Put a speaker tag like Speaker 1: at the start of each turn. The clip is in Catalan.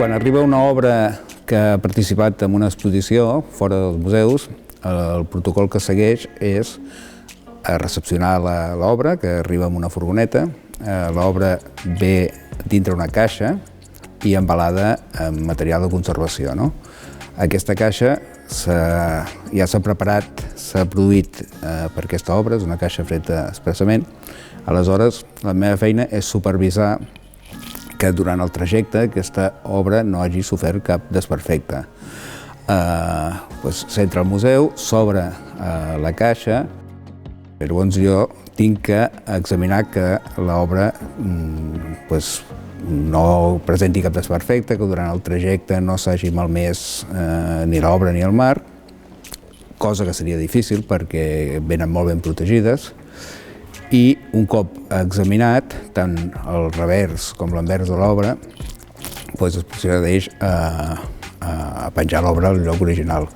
Speaker 1: Quan arriba una obra que ha participat en una exposició fora dels museus, el protocol que segueix és recepcionar l'obra, que arriba en una furgoneta. L'obra ve dintre una caixa i embalada amb material de conservació. Aquesta caixa ja s'ha preparat, s'ha produït per aquesta obra, és una caixa feta expressament. Aleshores, la meva feina és supervisar que durant el trajecte aquesta obra no hagi sofert cap desperfecte. S'entra al museu, s'obre la caixa, llavors jo tinc que examinar que l'obra no presenti cap desperfecte, que durant el trajecte no s'hagi malmès ni l'obra ni el marc, cosa que seria difícil perquè venen molt ben protegides, i un cop examinat, tant el revers com l'anvers de l'obra, es procedeix a penjar l'obra al lloc original.